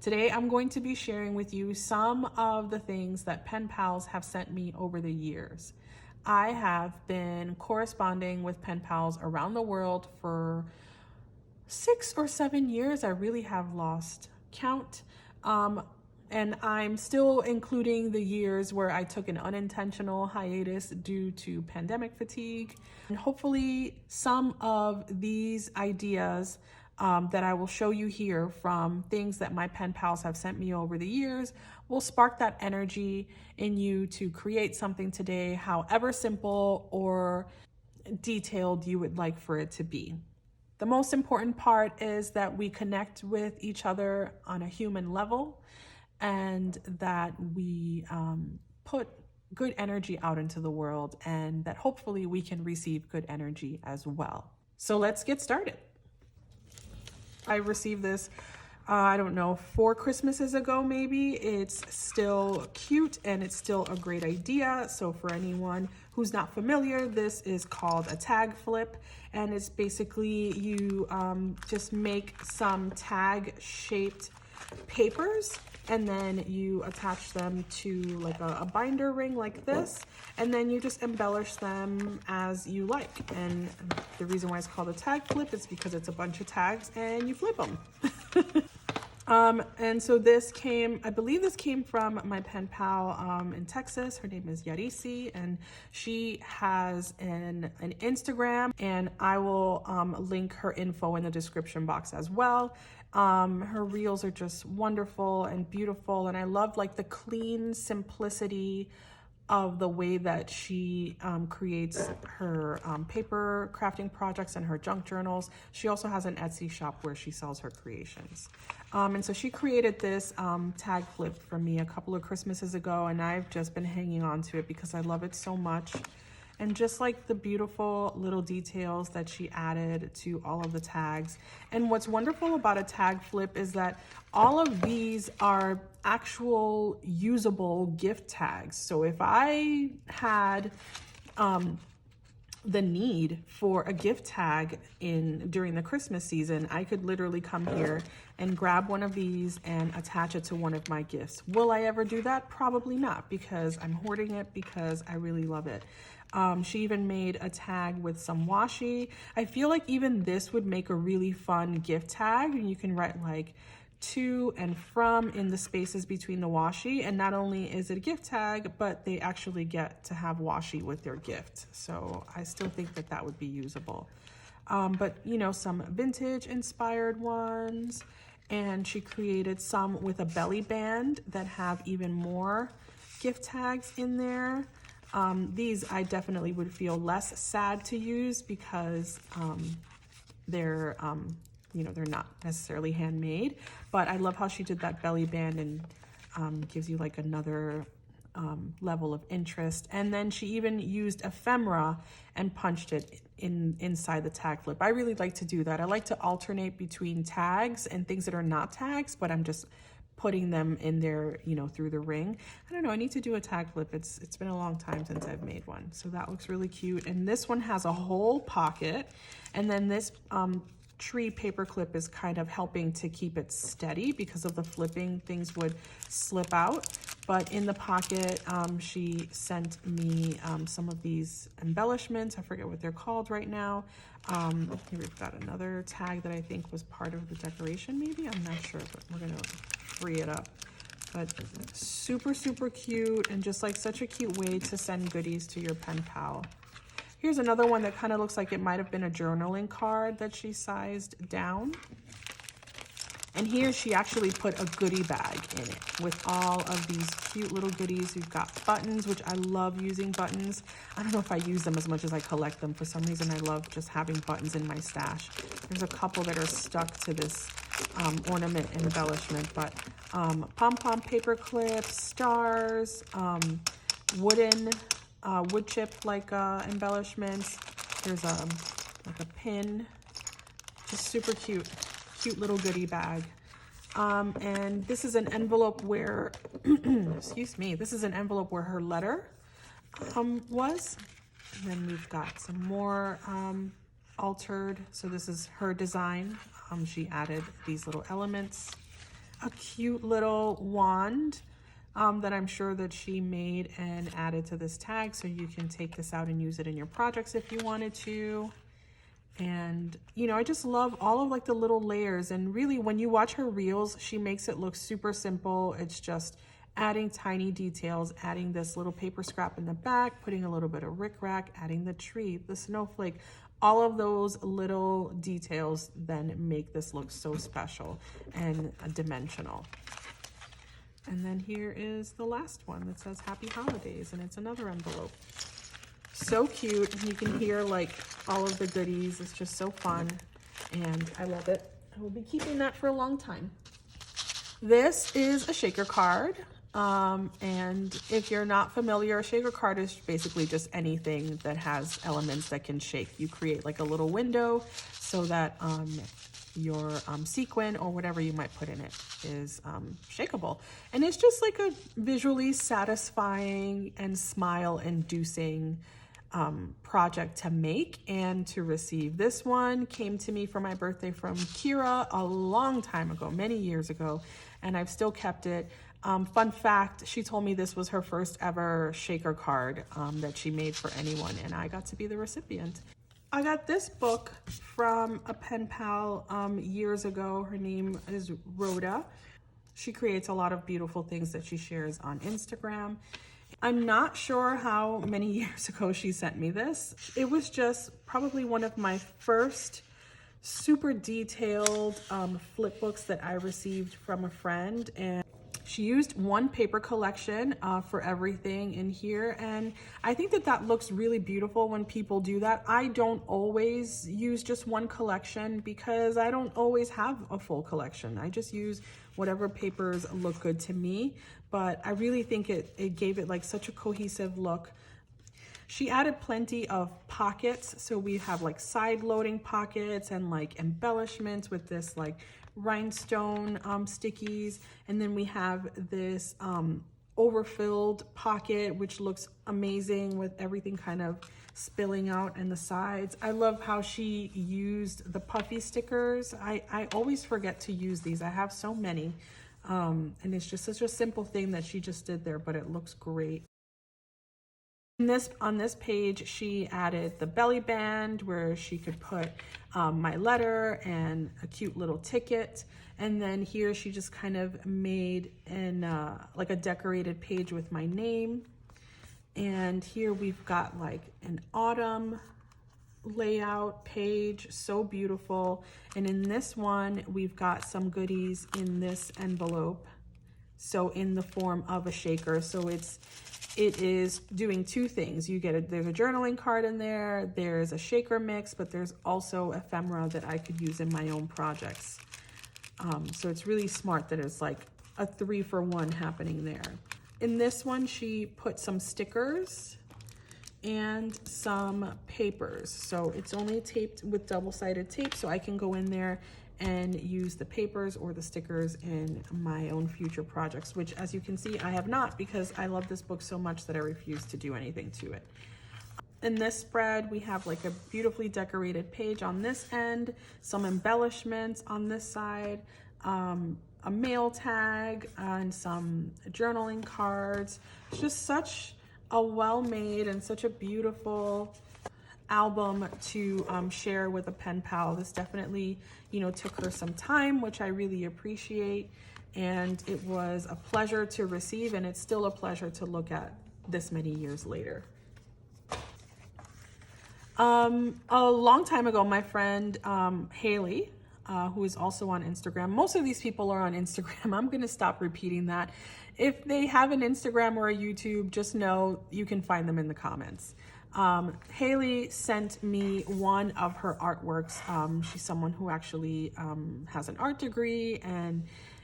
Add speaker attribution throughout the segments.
Speaker 1: Today I'm going to be sharing with you some of the things that pen pals have sent me over the years. I have been corresponding with pen pals around the world for 6 or 7 years. I really have lost count. And I'm still including the years where I took an unintentional hiatus due to pandemic fatigue. And hopefully some of these ideas that I will show you here from things that my pen pals have sent me over the years will spark that energy in you to create something today, however simple or detailed you would like for it to be. The most important part is that we connect with each other on a human level and that we put good energy out into the world, and that hopefully we can receive good energy as well. So let's get started. I received this, I don't know, 4 Christmases ago maybe. It's still cute and it's still a great idea. So for anyone who's not familiar, this is called a tag flip, and it's basically you just make some tag shaped papers and then you attach them to like a binder ring like this, and then you just embellish them as you like. And the reason why it's called a tag flip is because it's a bunch of tags and you flip them. And so this came, I believe this came from my pen pal in Texas. Her name is Yarisi, and she has an Instagram, and I will link her info in the description box as well. Her reels are just wonderful and beautiful, and I love like the clean simplicity of the way that she creates her paper crafting projects and her junk journals. She also has an Etsy shop where she sells her creations. And so she created this tag flip for me a couple of Christmases ago, and I've just been hanging on to it because I love it so much. And just like the beautiful little details that she added to all of the tags. And what's wonderful about a tag flip is that all of these are actual usable gift tags. So if I had the need for a gift tag during the Christmas season, I could literally come here and grab one of these and attach it to one of my gifts. Will I ever do that? Probably not, because I'm hoarding it because I really love it. She even made a tag with some washi. I feel like even this would make a really fun gift tag, and you can write like to and from in the spaces between the washi. And not only is it a gift tag, but they actually get to have washi with their gift. So I still think that that would be usable. But you know, some vintage inspired ones. And she created some with a belly band that have even more gift tags in there. These I definitely would feel less sad to use because they're you know, they're not necessarily handmade, but I love how she did that belly band and gives you like another level of interest. And then she even used ephemera and punched it inside the tag flip. I really like to do that. I like to alternate between tags and things that are not tags, but I'm just putting them in there, you know, through the ring. I don't know, I need to do a tag flip. It's been a long time since I've made one. So that looks really cute. And this one has a whole pocket. And then this tree paper clip is kind of helping to keep it steady because of the flipping, things would slip out. But in the pocket, she sent me some of these embellishments. I forget what they're called right now. Here we've got another tag that I think was part of the decoration, maybe. I'm not sure, but we're gonna free it up. But super, super cute, and just like such a cute way to send goodies to your pen pal. Here's another one that kind of looks like it might have been a journaling card that she sized down. And here she actually put a goodie bag in it with all of these cute little goodies. We've got buttons, which I love using buttons. I don't know if I use them as much as I collect them. For some reason, I love just having buttons in my stash. There's a couple that are stuck to this ornament embellishment, but pom-pom paper clips, stars, wooden wood chip like embellishments. There's like a pin, just super cute little goodie bag. And this is an envelope where excuse me, this is an envelope where her letter was. And then we've got some more altered. So this is her design. She added these little elements. a cute little wand that I'm sure that she made and added to this tag, so you can take this out and use it in your projects if you wanted to. And you know, I just love all of like the little layers, and really when you watch her reels, she makes it look super simple. It's just adding tiny details, adding this little paper scrap in the back, putting a little bit of rickrack, adding the tree, the snowflake. All of those little details then make this look so special and dimensional. And then here is the last one that says Happy Holidays, and it's another envelope. So cute, and you can hear like all of the goodies. It's just so fun, and I love it. I will be keeping that for a long time. This is a shaker card. And if you're not familiar, a shaker card is basically just anything that has elements that can shake. You create like a little window so that your sequin or whatever you might put in it is shakeable. And it's just like a visually satisfying and smile-inducing project to make and to receive. This one came to me for my birthday from Kira a long time ago, many years ago, and I've still kept it. Fun fact, she told me this was her first ever shaker card that she made for anyone, and I got to be the recipient. I got this book from a pen pal years ago. Her name is Rhoda. She creates a lot of beautiful things that she shares on Instagram. I'm not sure how many years ago she sent me this. It was just probably one of my first super detailed flip books that I received from a friend, and she used one paper collection for everything in here, and I think that that looks really beautiful when people do that. I don't always use just one collection because I don't always have a full collection. I just use whatever papers look good to me, but I really think it gave it like such a cohesive look. She added plenty of pockets, so we have like side loading pockets and like embellishments with this like rhinestone stickies, and then we have this overfilled pocket which looks amazing with everything kind of spilling out in the sides. I love how she used the puffy stickers. I always forget to use these. I have so many, and it's just such a simple thing that she just did there, but it looks great. On this page, she added the belly band where she could put my letter and a cute little ticket. And then here she just kind of made like a decorated page with my name. And here we've got like an autumn layout page, so beautiful. And in this one, we've got some goodies in this envelope, so in the form of a shaker. So it is doing two things. There's a journaling card in there, there's a shaker mix, but there's also ephemera that I could use in my own projects. So it's really smart that it's like a 3-for-1 happening there. In this one, she put some stickers and some papers. So it's only taped with double-sided tape, so I can go in there and use the papers or the stickers in my own future projects, which as you can see, I have not, because I love this book so much that I refuse to do anything to it. In this spread, we have like a beautifully decorated page on this end, some embellishments on this side, a mail tag, and some journaling cards. It's just such a well-made and such a beautiful album to share with a pen pal. This definitely, you know, took her some time, which I really appreciate, and it was a pleasure to receive, and it's still a pleasure to look at this many years later. A long time ago, my friend Haley, who is also on Instagram. Most of these people are on Instagram. I'm gonna stop repeating that. If they have an Instagram or a YouTube, just know you can find them in the comments. Haley sent me one of her artworks. She's someone who actually has an art degree and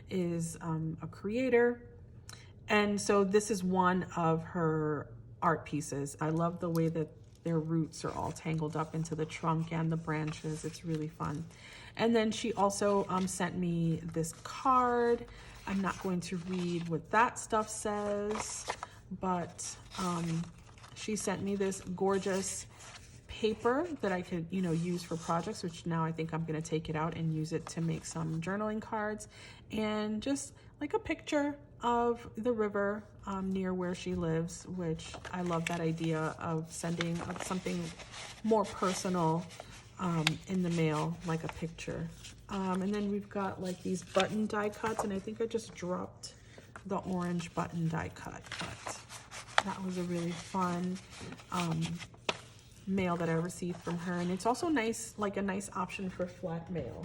Speaker 1: is a creator. And so this is one of her art pieces. I love the way that their roots are all tangled up into the trunk and the branches. It's really fun. And then she also sent me this card. I'm not going to read what that stuff says, but she sent me this gorgeous paper that I could, you know, use for projects, which now I think I'm going to take it out and use it to make some journaling cards, and just like a picture of the river near where she lives, which I love that idea of sending something more personal in the mail, like a picture. And then we've got like these button die cuts, and I think I just dropped the orange button die cut, but that was a really fun mail that I received from her. And it's also nice, like a nice option for flat mail.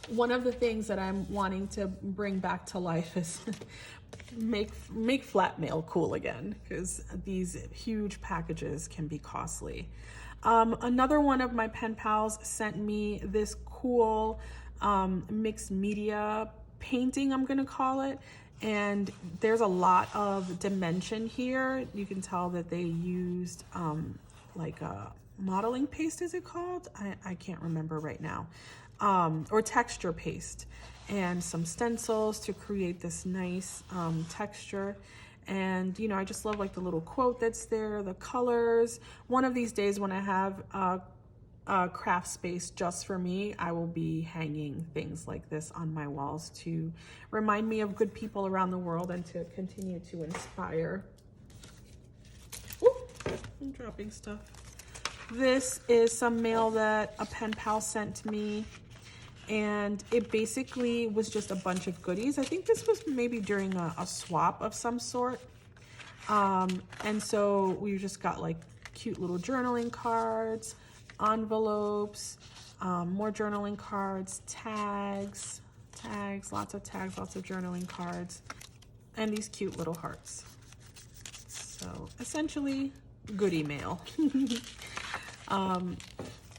Speaker 1: One of the things that I'm wanting to bring back to life is make flat mail cool again, because these huge packages can be costly. Another one of my pen pals sent me this cool mixed media painting, I'm gonna call it. And there's a lot of dimension here. You can tell that they used like a modeling paste, is it called? I can't remember right now. Or texture paste, and some stencils to create this nice texture. And, you know, I just love like the little quote that's there, the colors. One of these days when I have a craft space just for me, I will be hanging things like this on my walls to remind me of good people around the world and to continue to inspire. Ooh, I'm dropping stuff. This is some mail that a pen pal sent me, and it basically was just a bunch of goodies. I think this was maybe during a swap of some sort. And so we just got like cute little journaling cards, envelopes, more journaling cards, tags, lots of tags, lots of journaling cards, and these cute little hearts. So essentially goodie mail.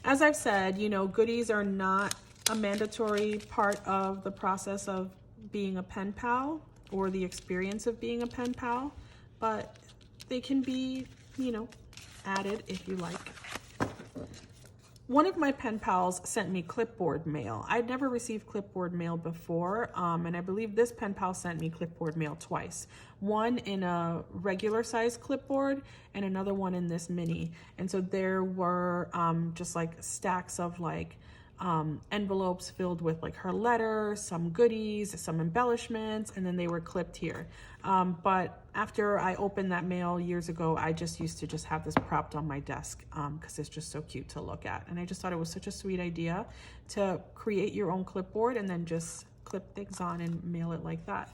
Speaker 1: As I've said, you know, goodies are not a mandatory part of the process of being a pen pal or the experience of being a pen pal, but they can be, you know, added if you like. One of my pen pals sent me Clipboard mail. I'd never received Clipboard mail before, and I believe this pen pal sent me Clipboard mail twice. One in a regular size clipboard and another one in this mini. And so there were just like stacks of like envelopes filled with like her letter, some goodies, some embellishments, and then they were clipped here. But after I opened that mail years ago, I just used to just have this propped on my desk because it's just so cute to look at. And I just thought it was such a sweet idea to create your own clipboard and then just clip things on and mail it like that.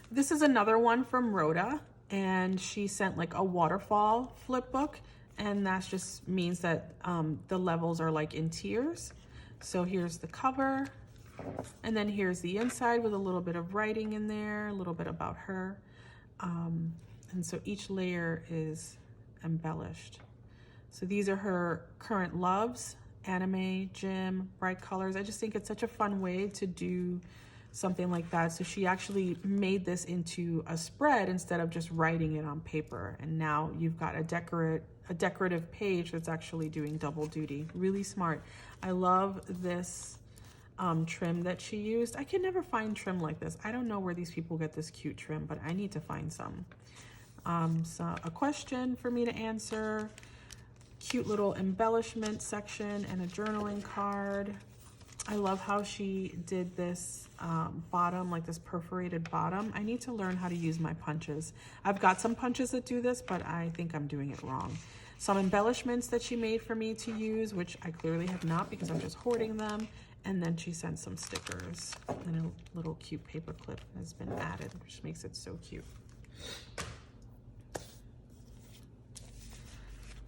Speaker 1: This is another one from Rhoda, and she sent like a waterfall flip book. And that just means that the levels are like in tiers. So here's the cover, and then here's the inside with a little bit of writing in there, a little bit about her. And so each layer is embellished. So these are her current loves: anime, gym, bright colors. I just think it's such a fun way to do something like that. So she actually made this into a spread instead of just writing it on paper. And now you've got a decorative page that's actually doing double duty. Really smart. I love this trim that she used. I can never find trim like this. I don't know where these people get this cute trim, but I need to find some. So a question for me to answer, cute little embellishment section, and a journaling card. I love how she did this bottom, like this perforated bottom. I need to learn how to use my punches. I've got some punches that do this, but I think I'm doing it wrong. Some embellishments that she made for me to use, which I clearly have not because I'm just hoarding them. And then she sent some stickers, and a little cute paper clip has been added, which makes it so cute.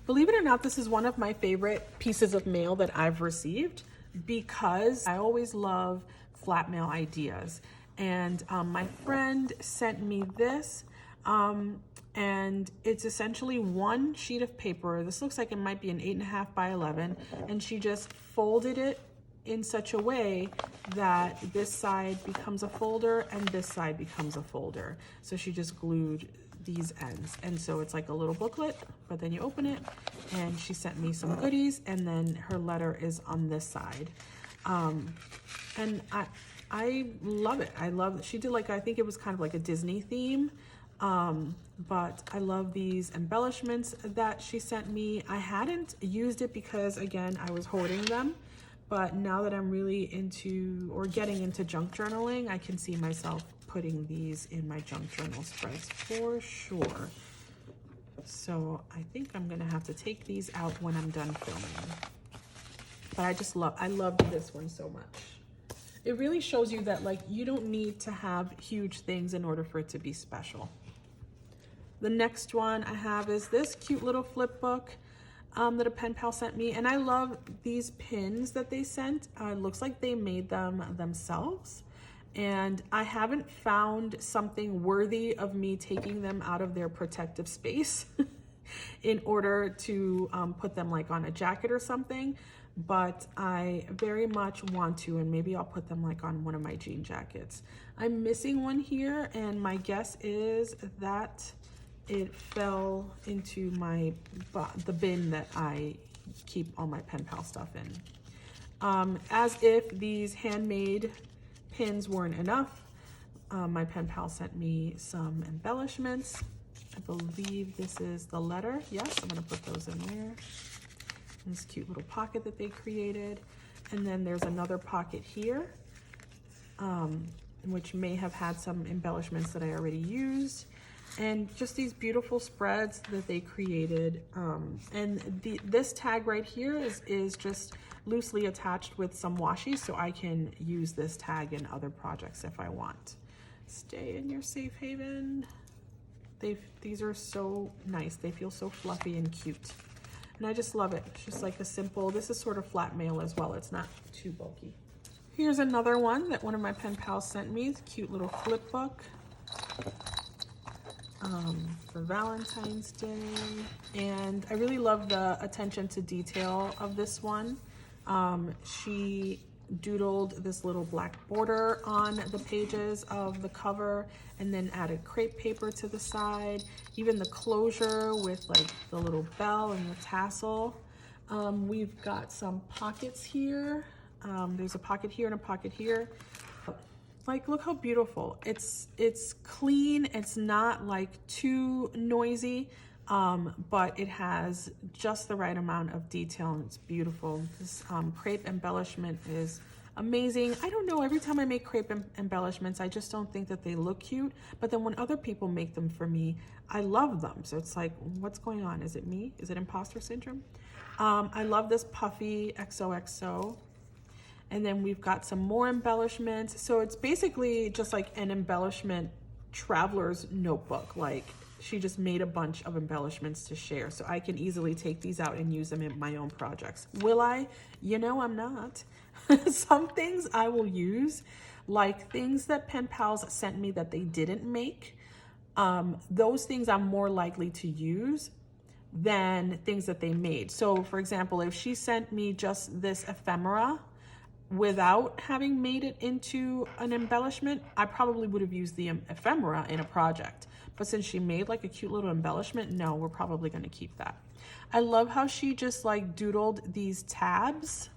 Speaker 1: Believe it or not, this is one of my favorite pieces of mail that I've received, because I always love flat mail ideas. And my friend sent me this, and it's essentially one sheet of paper. This looks like it might be an 8.5 by 11, and she just folded it in such a way that this side becomes a folder and this side becomes a folder. So she just glued these ends, and so it's like a little booklet, but then you open it, and she sent me some goodies, and then her letter is on this side. And I love it. I love that she did, like, I think it was kind of like a Disney theme, But I love these embellishments that she sent me. I hadn't used it because, again, I was hoarding them. But now that I'm really into, or getting into junk journaling, I can see myself putting these in my junk journal spreads for sure. So I think I'm gonna have to take these out when I'm done filming. But I loved this one so much. It really shows you that, like, you don't need to have huge things in order for it to be special. The next one I have is this cute little flip book that a pen pal sent me. And I love these pins that they sent. It looks like they made them themselves. And I haven't found something worthy of me taking them out of their protective space in order to put them like on a jacket or something. But I very much want to, and maybe I'll put them like on one of my jean jackets. I'm missing one here, and my guess is that it fell into the bin that I keep all my pen pal stuff in. As if these handmade pins weren't enough, my pen pal sent me some embellishments. I believe this is the letter. Yes, I'm gonna put those in there. This cute little pocket that they created. And then there's another pocket here, which may have had some embellishments that I already used. And just these beautiful spreads that they created. This tag right here is just loosely attached with some washi, so I can use this tag in other projects if I want. Stay in your safe haven. These are so nice. They feel so fluffy and cute. And I just love it. It's just like a simple, this is sort of flat mail as well. It's not too bulky. Here's another one that one of my pen pals sent me. It's a cute little flip book for Valentine's Day. And I really love the attention to detail of this one. She doodled this little black border on the pages of the cover and then added crepe paper to the side. Even the closure with like the little bell and the tassel. We've got some pockets here. There's a pocket here and a pocket here. Like, look how beautiful. It's clean. It's not like too noisy, but it has just the right amount of detail and it's beautiful. This crepe embellishment is amazing. I don't know, every time I make crepe embellishments, I just don't think that they look cute. But then when other people make them for me, I love them. So it's like, what's going on? Is it me? Is it imposter syndrome? I love this puffy XOXO. And then we've got some more embellishments. So it's basically just like an embellishment traveler's notebook. Like, she just made a bunch of embellishments to share. So I can easily take these out and use them in my own projects. Will I? You know, I'm not. Some things I will use, like things that pen pals sent me that they didn't make. Those things I'm more likely to use than things that they made. So for example, if she sent me just this ephemera, without having made it into an embellishment, I probably would have used the ephemera in a project. But since she made like a cute little embellishment, no, we're probably gonna keep that. I love how she just like doodled these tabs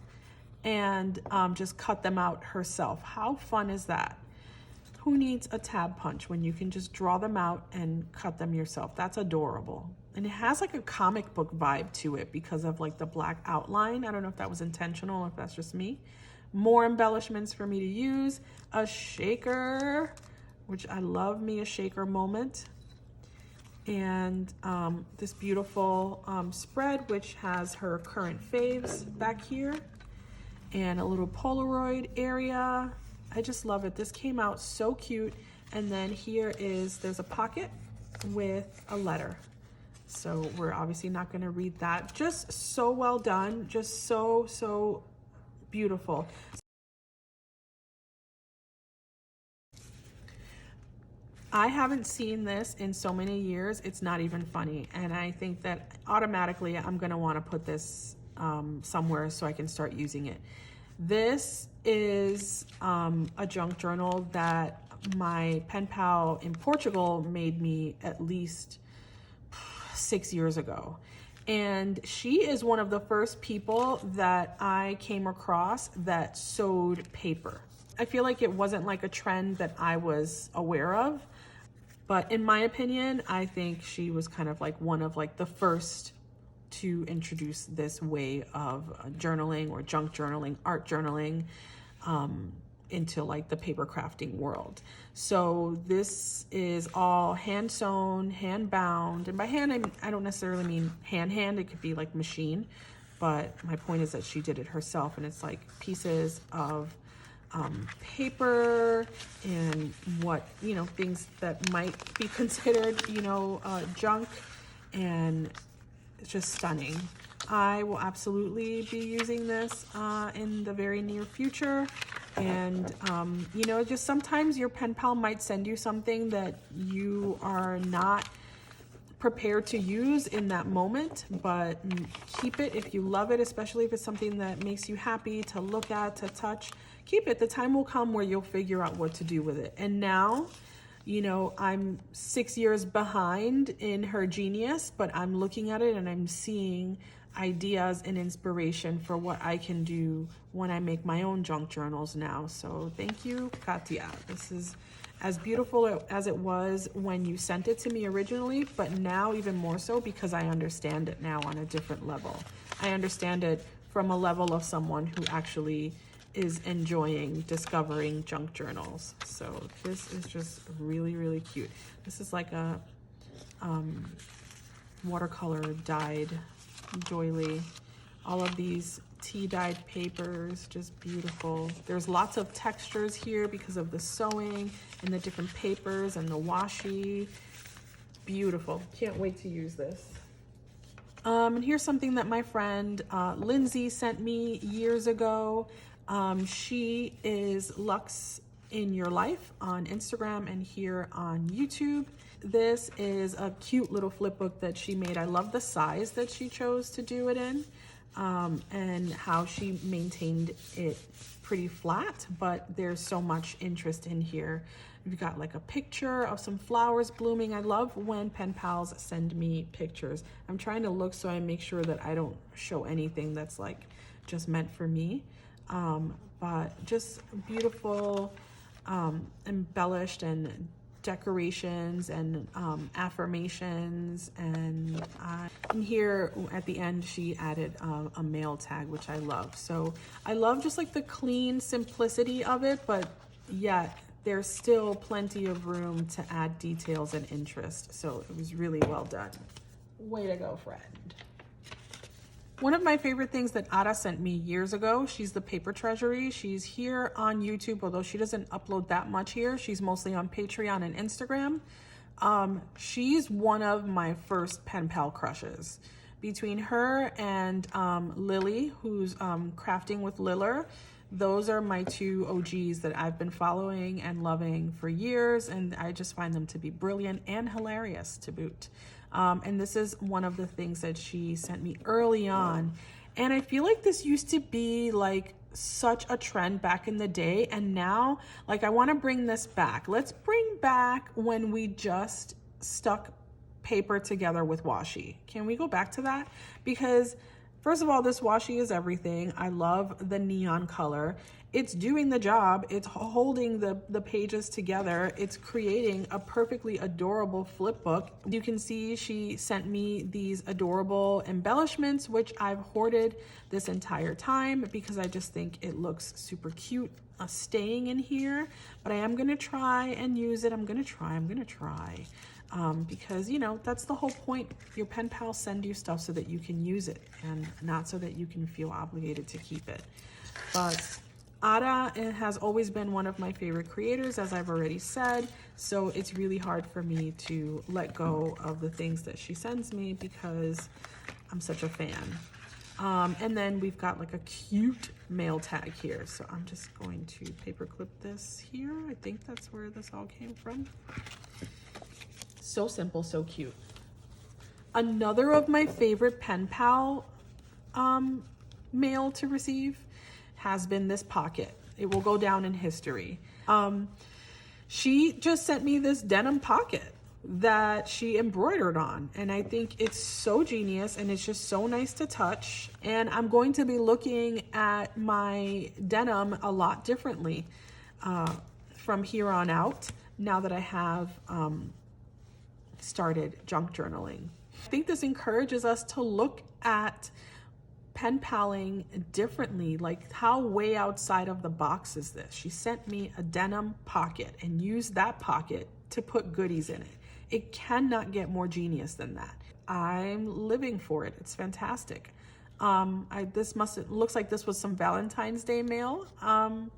Speaker 1: and just cut them out herself. How fun is that? Who needs a tab punch when you can just draw them out and cut them yourself? That's adorable. And it has like a comic book vibe to it because of like the black outline. I don't know if that was intentional or if that's just me. More embellishments for me to use. A shaker, which I love me a shaker moment. And this beautiful spread, which has her current faves back here. And a little Polaroid area. I just love it. This came out so cute. And then here there's a pocket with a letter. So we're obviously not gonna read that. Just so well done, just so beautiful. I haven't seen this in so many years, it's not even funny. And I think that automatically I'm gonna wanna put this somewhere so I can start using it. This is a junk journal that my pen pal in Portugal made me at least 6 years ago. And she is one of the first people that I came across that sewed paper. I feel like it wasn't like a trend that I was aware of. But in my opinion, I think she was kind of like one of like the first to introduce this way of journaling or junk journaling, art journaling, into like the paper crafting world. So this is all hand sewn, hand bound, and by hand I don't necessarily mean hand, it could be like machine, but my point is that she did it herself, and it's like pieces of paper and what, you know, things that might be considered, you know, junk, and it's just stunning. I will absolutely be using this in the very near future. And, you know, just sometimes your pen pal might send you something that you are not prepared to use in that moment, but keep it if you love it, especially if it's something that makes you happy to look at, to touch. Keep it. The time will come where you'll figure out what to do with it. And now, you know, I'm 6 years behind in her genius, but I'm looking at it and I'm seeing ideas and inspiration for what I can do when I make my own junk journals now. So thank you, Katya. This is as beautiful as it was when you sent it to me originally, but now even more so because I understand it now on a different level. I understand it from a level of someone who actually is enjoying discovering junk journals. So this is just really, really cute. This is like a watercolor dyed doily. All of these tea dyed papers, just beautiful. There's lots of textures here because of the sewing and the different papers and the washi. Beautiful. Can't wait to use this. And here's something that my friend Lindsay sent me years ago. She is Lux in Your Life on Instagram and here on YouTube. This is a cute little flip book that she made. I love the size that she chose to do it in, and how she maintained it pretty flat, but there's so much interest in here. We've got like a picture of some flowers blooming. I love when pen pals send me pictures. I'm trying to look so I make sure that I don't show anything that's like just meant for me. But just beautiful, embellished and decorations and affirmations, and here at the end she added a mail tag, which I love. So I love just like the clean simplicity of it, but yet there's still plenty of room to add details and interest. So it was really well done. Way to go, friend. One of my favorite things that Ada sent me years ago, she's the Paper Treasury. She's here on YouTube, although she doesn't upload that much here. She's mostly on Patreon and Instagram. She's one of my first pen pal crushes. Between her and Lily, who's crafting with Liller, those are my two OGs that I've been following and loving for years, and I just find them to be brilliant and hilarious to boot. And this is one of the things that she sent me early on. And I feel like this used to be like such a trend back in the day. And now, like, I want to bring this back. Let's bring back when we just stuck paper together with washi. Can we go back to that? Because first of all, this washi is everything. I love the neon color. It's doing the job. It's holding the pages together. It's creating a perfectly adorable flip book. You can see she sent me these adorable embellishments, which I've hoarded this entire time because I just think it looks super cute staying in here. But I am gonna try and use it. I'm gonna try. Because, you know, that's the whole point. Your pen pals send you stuff so that you can use it and not so that you can feel obligated to keep it. But Ada has always been one of my favorite creators, as I've already said, so it's really hard for me to let go of the things that she sends me because I'm such a fan. And then we've got like a cute mail tag here, so I'm just going to paper clip this here. I think that's where this all came from. So simple, so cute. Another of my favorite pen pal mail to receive has been this pocket. It will go down in history. She just sent me this denim pocket that she embroidered on, and I think it's so genius and it's just so nice to touch. And I'm going to be looking at my denim a lot differently from here on out, now that I have started junk journaling. I think this encourages us to look at pen paling differently. Like, how way outside of the box is this? She sent me a denim pocket and used that pocket to put goodies in it. It cannot get more genius than that. I'm living for it. It's fantastic. It looks like this was some Valentine's Day mail,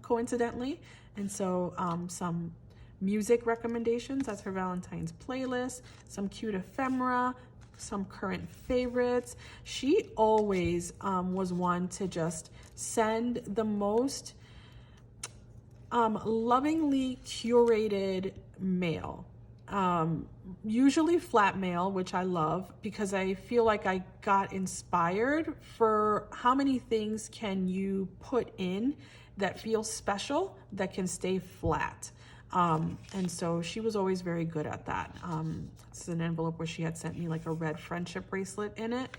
Speaker 1: coincidentally. And so some music recommendations. That's her Valentine's playlist, some cute ephemera, some current favorites. She always was one to just send the most lovingly curated mail. Usually flat mail, which I love because I feel like I got inspired for how many things can you put in that feel special that can stay flat. And so she was always very good at that. This is an envelope where she had sent me like a red friendship bracelet in it.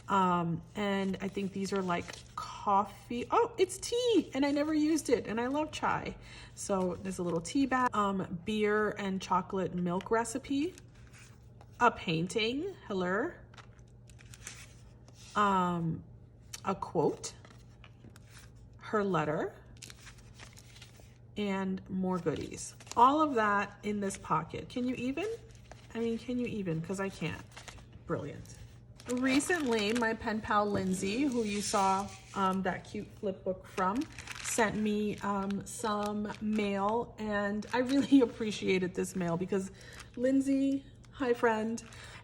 Speaker 1: And I think these are like coffee. Oh, it's tea, and I never used it, and I love chai. So there's a little tea bag, beer and chocolate milk recipe, a painting, hello, a quote, her letter, and more goodies. All of that in this pocket. Can you even? I mean, can you even? Because I can't. Brilliant. Recently, my pen pal Lindsay, who you saw that cute flip book from, sent me some mail, and I really appreciated this mail because Lindsay, hi friend.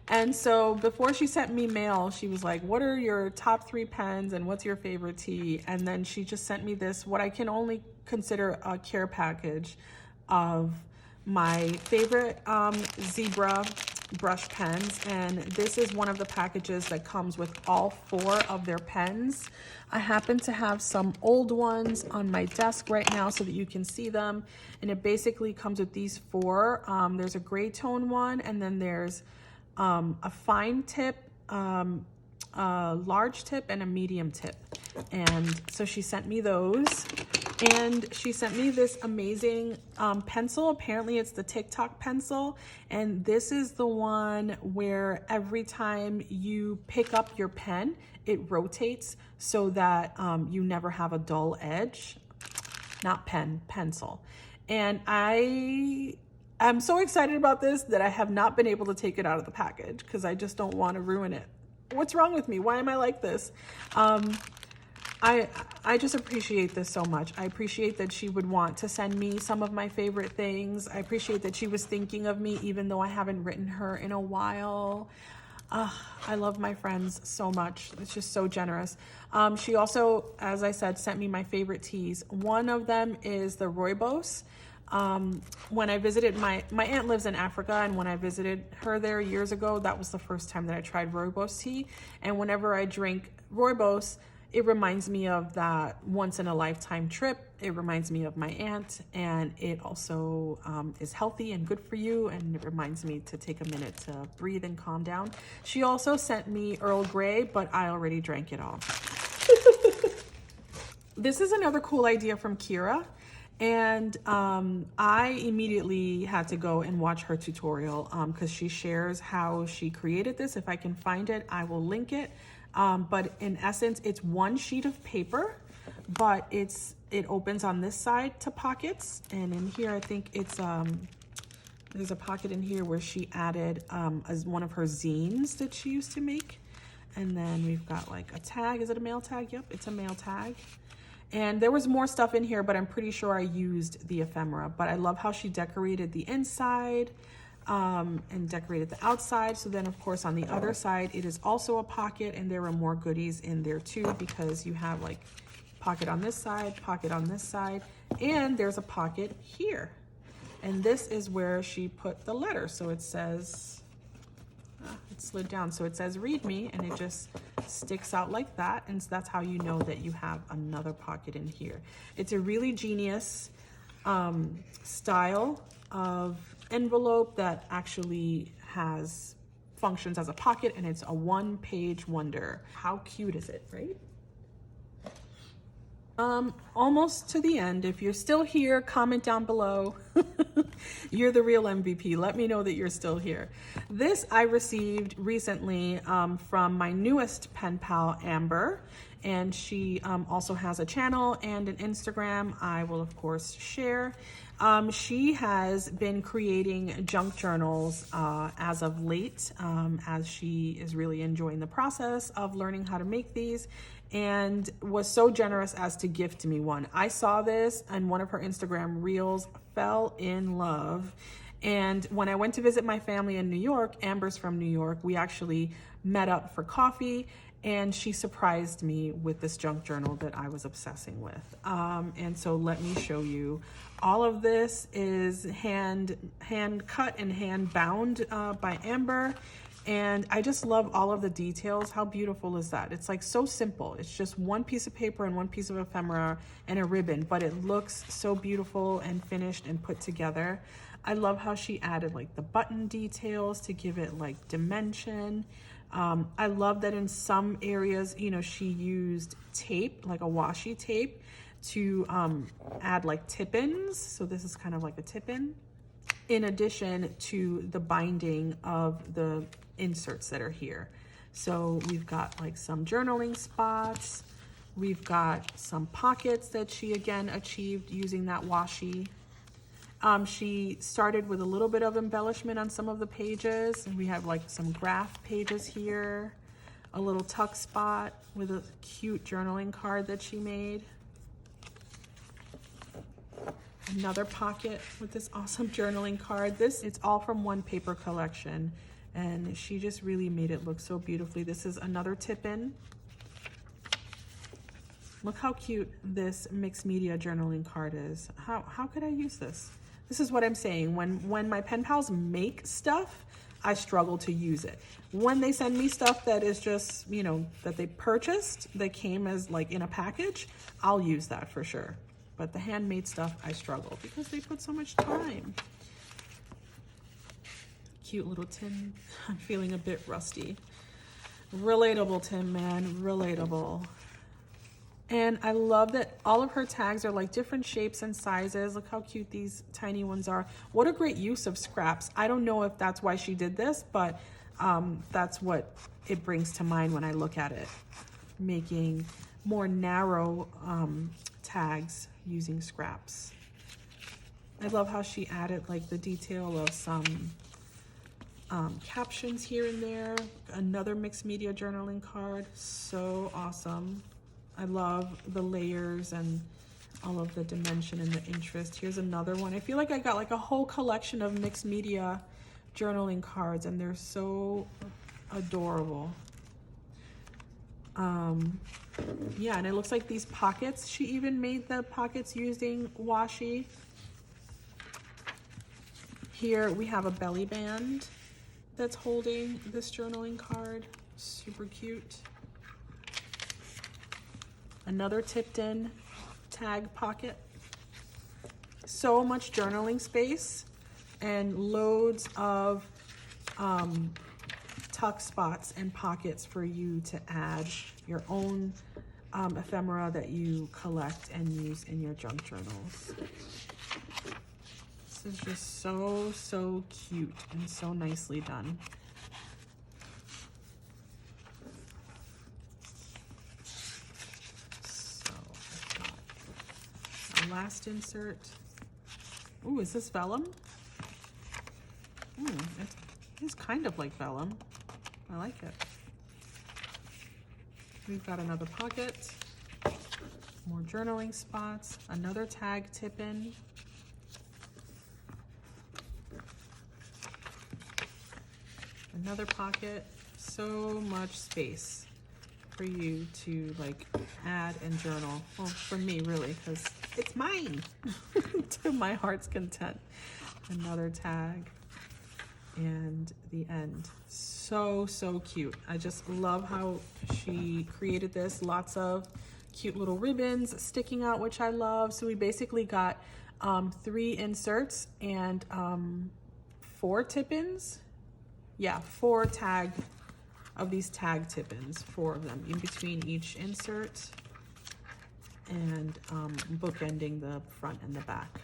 Speaker 1: And so before she sent me mail, she was like, what are your top 3 pens and what's your favorite tea? And then she just sent me this, what I can only consider a care package of my favorite zebra brush pens, and this is one of the packages that comes with all 4 of their pens. I happen to have some old ones on my desk right now so that you can see them, and it basically comes with these 4. There's a gray tone one, and then there's a fine tip, a large tip, and a medium tip. And so she sent me those. And she sent me this amazing pencil. Apparently it's the TikTok pencil. And this is the one where every time you pick up your pen, it rotates so that you never have a dull edge. Not pen, pencil. And I'm so excited about this that I have not been able to take it out of the package because I just don't want to ruin it. What's wrong with me? Why am I like this? I just appreciate this so much. I appreciate that she would want to send me some of my favorite things. I appreciate that she was thinking of me even though I haven't written her in a while. I love my friends so much. It's just so generous. She also, as I said, sent me my favorite teas. One of them is the rooibos. When I visited, my aunt lives in Africa, and when I visited her there years ago, that was the first time that I tried rooibos tea. And whenever I drink rooibos, it reminds me of that once in a lifetime trip. It reminds me of my aunt, and it also is healthy and good for you, and it reminds me to take a minute to breathe and calm down. She also sent me Earl Grey, but I already drank it all. This is another cool idea from Kira, and I immediately had to go and watch her tutorial because she shares how she created this. If I can find it, I will link it. But in essence, it's one sheet of paper, but it opens on this side to pockets. And in here, I think it's, there's a pocket in here where she added as one of her zines that she used to make. And then we've got like a tag. Is it a mail tag? Yep, it's a mail tag. And there was more stuff in here, but I'm pretty sure I used the ephemera. But I love how she decorated the inside and decorated the outside. So then of course on the other side it is also a pocket, and there are more goodies in there too, because you have like pocket on this side, pocket on this side, and there's a pocket here, and this is where she put the letter. So it says it slid down, so it says read me, and it just sticks out like that, and so that's how you know that you have another pocket in here. It's a really genius style of envelope that actually functions as a pocket, and it's a one-page wonder. How cute is it, right? Almost to the end. If you're still here, comment down below. You're the real MVP. Let me know that you're still here. This I received recently from my newest pen pal, Amber, and she also has a channel and an Instagram I will of course share. She has been creating junk journals as of late, as she is really enjoying the process of learning how to make these, and was so generous as to gift me one. I saw this and one of her Instagram reels, fell in love. And when I went to visit my family in New York, Amber's from New York, we actually met up for coffee, and she surprised me with this junk journal that I was obsessing with. And so let me show you. All of this is hand cut and hand bound by Amber. And I just love all of the details. How beautiful is that? It's like so simple. It's just one piece of paper and one piece of ephemera and a ribbon, but it looks so beautiful and finished and put together. I love how she added like the button details to give it like dimension. I love that in some areas, you know, she used tape, like a washi tape, to add like tip-ins. So this is kind of like a tip-in, in addition to the binding of the inserts that are here. So we've got like some journaling spots. We've got some pockets that she again achieved using that washi. She started with a little bit of embellishment on some of the pages, and we have like some graph pages here, a little tuck spot with a cute journaling card that she made. Another pocket with this awesome journaling card. It's all from one paper collection, and she just really made it look so beautifully. This is another tip-in. Look how cute this mixed media journaling card is. How could I use this? This is what I'm saying. When my pen pals make stuff, I struggle to use it. When they send me stuff that is just, you know, that they purchased, that came as like in a package, I'll use that for sure. But the handmade stuff, I struggle because they put so much time. Cute little tin. I'm feeling a bit rusty. Relatable tin, man, relatable. And I love that all of her tags are like different shapes and sizes. Look how cute these tiny ones are. What a great use of scraps. I don't know if that's why she did this, but that's what it brings to mind when I look at it. Making more narrow tags using scraps. I love how she added like the detail of some captions here and there. Another mixed media journaling card. So awesome. I love the layers and all of the dimension and the interest. Here's another one. I feel like I got like a whole collection of mixed media journaling cards, and they're so adorable. Yeah, and it looks like these pockets, she even made the pockets using washi. Here we have a belly band that's holding this journaling card. Super cute. Another tipped in tag pocket. So much journaling space and loads of tuck spots and pockets for you to add your own ephemera that you collect and use in your junk journals. This is just so cute and so nicely done. Last insert. Ooh, is this vellum? It's kind of like vellum. I like it. We've got another pocket, more journaling spots, another tag tip-in. Another pocket. So much space for you to like add and journal. Well, for me really, because it's mine to my heart's content. Another tag and the end. So cute. I just love how she created this. Lots of cute little ribbons sticking out, which I love. So we basically got 3 inserts and 4 tip-ins. Yeah, 4 of these tag tip-ins, 4 of them in between each insert. and bookending the front and the back.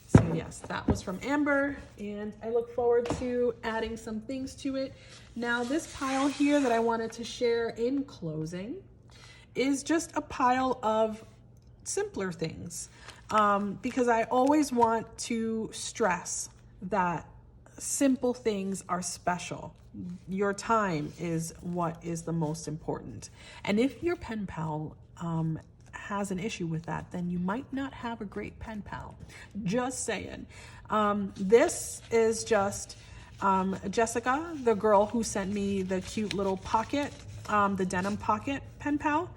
Speaker 1: So yes, that was from Amber, and I look forward to adding some things to it. Now this pile here that I wanted to share in closing is just a pile of simpler things, because I always want to stress that simple things are special. Your time is what is the most important. And if your pen pal has an issue with that, then you might not have a great pen pal. Just saying. This is just Jessica, the girl who sent me the cute little pocket, the denim pocket pen pal.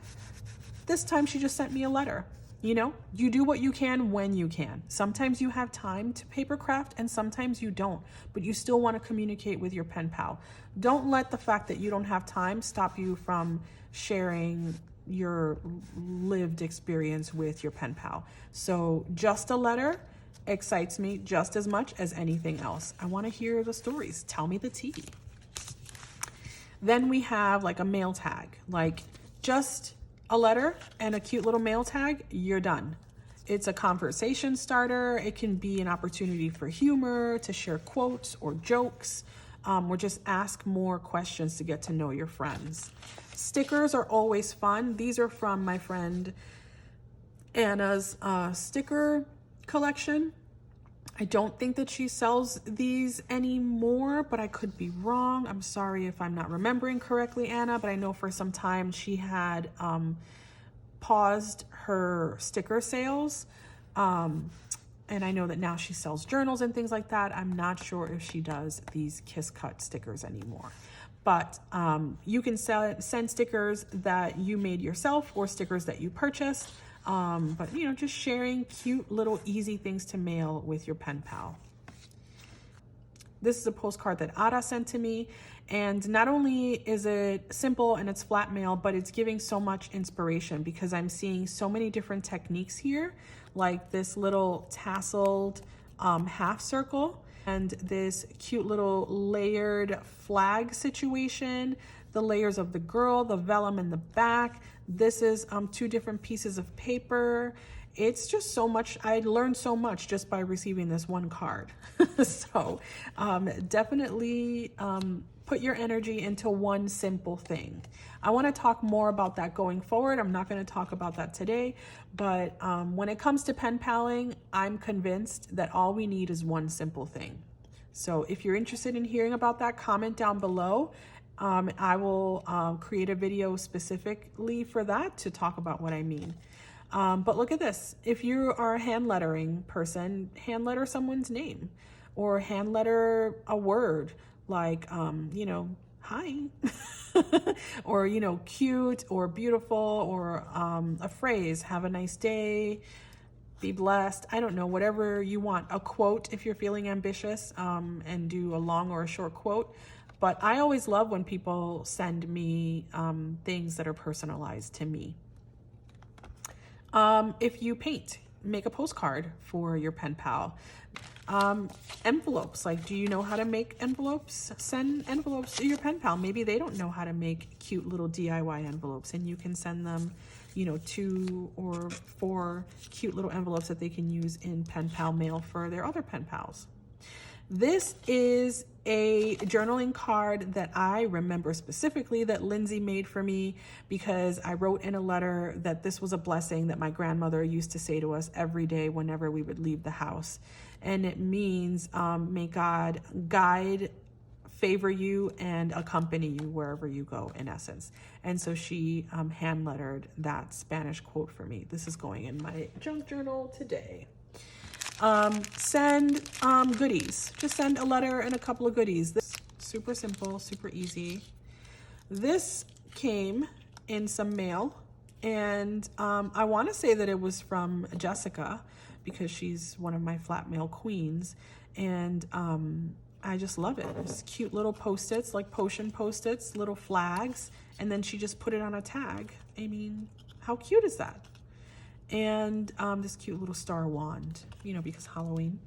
Speaker 1: This time she just sent me a letter. You know, you do what you can when you can. Sometimes you have time to paper craft and sometimes you don't, but you still want to communicate with your pen pal. Don't let the fact that you don't have time stop you from sharing your lived experience with your pen pal. So just a letter excites me just as much as anything else. I want to hear the stories. Tell me the tea. Then we have like a mail tag, like just a letter and a cute little mail tag, you're done. It's a conversation starter. It can be an opportunity for humor, to share quotes or jokes, or just ask more questions to get to know your friends. Stickers are always fun. These are from my friend Anna's sticker collection. I don't think that she sells these anymore, but I could be wrong. I'm sorry if I'm not remembering correctly, Anna, but I know for some time she had paused her sticker sales. And I know that now she sells journals and things like that. I'm not sure if she does these Kiss Cut stickers anymore. But you can send stickers that you made yourself or stickers that you purchased. But you know, just sharing cute little easy things to mail with your pen pal. This is a postcard that Ada sent to me, and not only is it simple and it's flat mail, but it's giving so much inspiration because I'm seeing so many different techniques here, like this little tasseled half circle and this cute little layered flag situation, the layers of the girl, the vellum in the back. This is 2 different pieces of paper. It's just so much. I learned so much just by receiving this one card. So definitely put your energy into one simple thing. I want to talk more about that going forward. I'm not going to talk about that today, but when it comes to pen paling, I'm convinced that all we need is one simple thing. So if you're interested in hearing about that, comment down below. I will create a video specifically for that to talk about what I mean. But look at this. If you are a hand lettering person, hand letter someone's name or hand letter a word like, you know, hi, or, you know, cute or beautiful, or a phrase, have a nice day, be blessed. I don't know, whatever you want. A quote if you're feeling ambitious, and do a long or a short quote. But I always love when people send me things that are personalized to me. If you paint, make a postcard for your pen pal. Envelopes, like, do you know how to make envelopes? Send envelopes to your pen pal. Maybe they don't know how to make cute little DIY envelopes, and you can send them, you know, 2 or 4 cute little envelopes that they can use in pen pal mail for their other pen pals. This is a journaling card that I remember specifically that Lindsay made for me because I wrote in a letter that this was a blessing that my grandmother used to say to us every day whenever we would leave the house. And it means, may God guide, favor you, and accompany you wherever you go, in essence. And so she hand lettered that Spanish quote for me. This is going in my junk journal today. Send goodies. Just send a letter and a couple of goodies. This is super simple, super easy. This came in some mail, and I want to say that it was from Jessica because she's one of my flat mail queens, and I just love it. It's cute little post-its, like potion post-its, little flags, and then she just put it on a tag. I mean, how cute is that? And this cute little star wand, you know, because Halloween.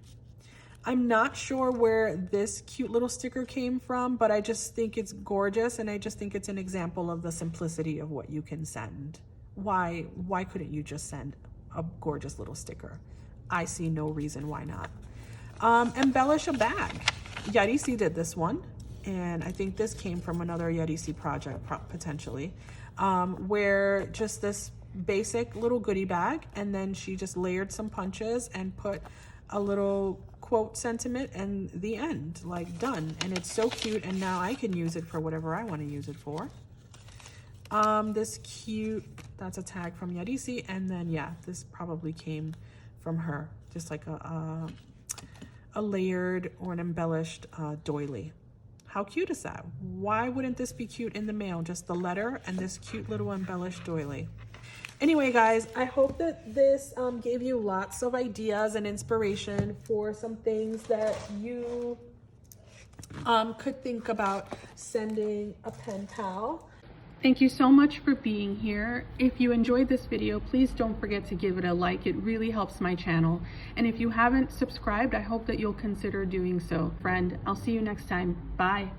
Speaker 1: I'm not sure where this cute little sticker came from, but I just think it's gorgeous, and I just think it's an example of the simplicity of what you can send why couldn't you just send a gorgeous little sticker? I see no reason why not. Embellish a bag. Yarisi did this one, and I think this came from another Yarisi project potentially, where just this basic little goodie bag, and then she just layered some punches and put a little quote sentiment and the end, like done. And it's so cute, and now I can use it for whatever I want to use it for. This cute, that's a tag from Yarisi, and then yeah, this probably came from her, just like a layered or an embellished doily. How cute is that? Why wouldn't this be cute in the mail? Just the letter and this cute little embellished doily. Anyway, guys, I hope that this gave you lots of ideas and inspiration for some things that you could think about sending a pen pal. Thank you so much for being here. If you enjoyed this video, please don't forget to give it a like. It really helps my channel. And if you haven't subscribed, I hope that you'll consider doing so. Friend, I'll see you next time. Bye.